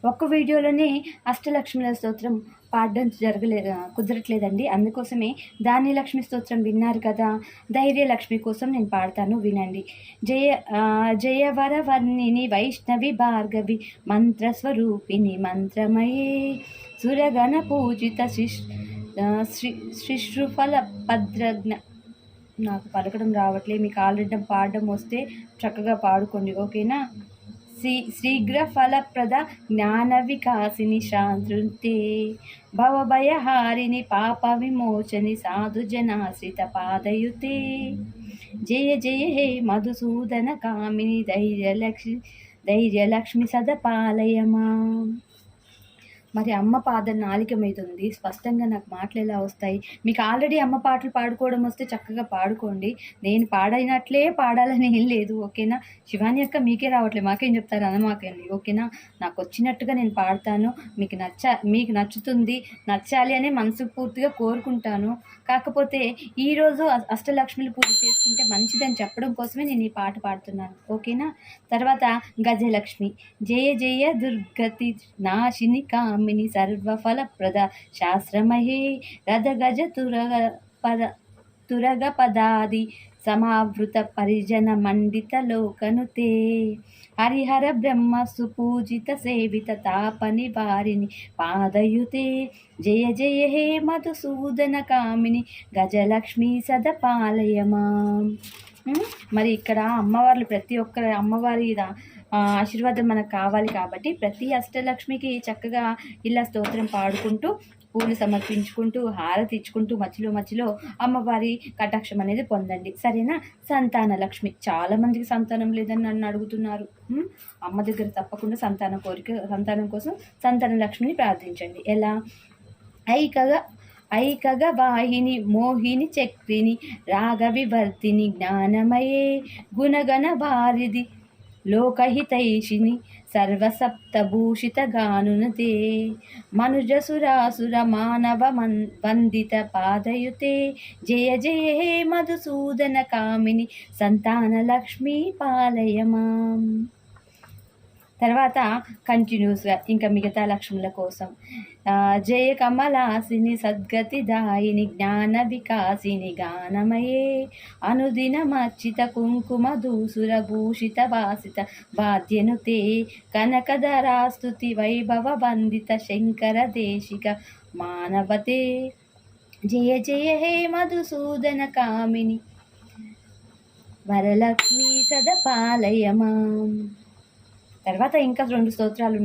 ఒక్క వీడియోలోనే అష్టలక్ష్మిల స్తోత్రం పాడడం కుదరట్లేదండి. అందుకోసమే ధాన్యలక్ష్మి స్తోత్రం విన్నారు కదా, ధైర్యలక్ష్మి కోసం నేను పాడతాను, వినండి. జయవరవర్ణిని వైష్ణవి భార్గవి మంత్రస్వరూపిణి మంత్రమయే సురగణ పూజిత శిశృఫల భద్రజ్ఞ. నాకు పలకడం రావట్లేదు, మీకు ఆల్రెడీ పాడడం వస్తే చక్కగా పాడుకోండి, ఓకేనా. శీఘ్ర ఫలప్రద జ్ఞాన వికాసిని శాంతృతే భవభయహారిణి పాప విమోచని సాధు జనాశ్రిత పాదయుతే జయ జయ హే మధుసూదన కామిని ధైర్యలక్ష్మి సదపాలయమా. మరి అమ్మ పాద నాలిక మీద ఉంది, స్పష్టంగా నాకు మాటలు ఎలా వస్తాయి? మీకు ఆల్రెడీ అమ్మ పాటలు పాడుకోవడం వస్తే చక్కగా పాడుకోండి, నేను పాడైనట్లే పాడాలని ఏం లేదు, ఓకేనా. శివాని అక్క మీకే రావట్లేదు, మాకేం చెప్తారు అనమాకండి, ఓకేనా. నాకు వచ్చినట్టుగా నేను పాడతాను, మీకు నచ్చుతుంది, నచ్చాలి అనే మనసు పూర్తిగా కోరుకుంటాను. కాకపోతే ఈరోజు అష్టలక్ష్మిలు పూజ చేసుకుంటే మంచిదని చెప్పడం కోసమే నేను ఈ పాట పాడుతున్నాను, ఓకేనా. తర్వాత గజలక్ష్మి. జయ జయ దుర్గతి నాశిని కామిని సర్వఫలప్రద శాస్త్రమహే రథ గజ తురగ పదాది సమావృత పరిజన మండిత లోకనుతే హరిహర బ్రహ్మ సుపూజిత సేవిత తాప నివారిణి పాదయుతే జయ జయ హే మధుసూదన కామిని గజలక్ష్మి సదపాలయమా. మరి ఇక్కడ అమ్మవార్లు ప్రతి ఒక్కరి అమ్మవారి ఆశీర్వాదం మనకు కావాలి కాబట్టి ప్రతి అష్టలక్ష్మికి చక్కగా ఇలా స్తోత్రం పాడుకుంటూ పూలు సమర్పించుకుంటూ హారతి ఇచ్చుకుంటూ మధ్యలో అమ్మవారి కటాక్షం అనేది పొందండి, సరేనా. సంతాన లక్ష్మి. చాలామందికి సంతానం లేదని నన్ను అడుగుతున్నారు. అమ్మ దగ్గర తప్పకుండా సంతానం కోసం సంతాన లక్ష్మిని ప్రార్థించండి. ఎలా? ఐకగ వాహిని మోహిని చక్రిని రాగవివర్తిని జ్ఞానమయే గుణగణ వారిది లోకహితైషిని సర్వసప్తభూషిత గానునతే మనుజసురాసుర మానవ వందిత పాదయుతే జయ జయ హే మధుసూదన కామిని సంతాన లక్ష్మీ పాలయమాం. తర్వాత కంటిన్యూస్గా ఇంకా మిగతా లక్ష్ముల కోసం జయ కమలాసిని సద్గతి దాయిని జ్ఞాన వికాసిని గానమయే అనుదినమర్చిత కుంకుమ దూసుర భూషిత వాసిత వాద్యనుతే కనకధరాస్తుతి వైభవ వందిత శంకర దేశిక మానవతే జయ జయ హే మధుసూదన కామిని వరలక్ష్మీ సదపాలయమాం. తర్వాత ఇంకా 2 స్తోత్రాలు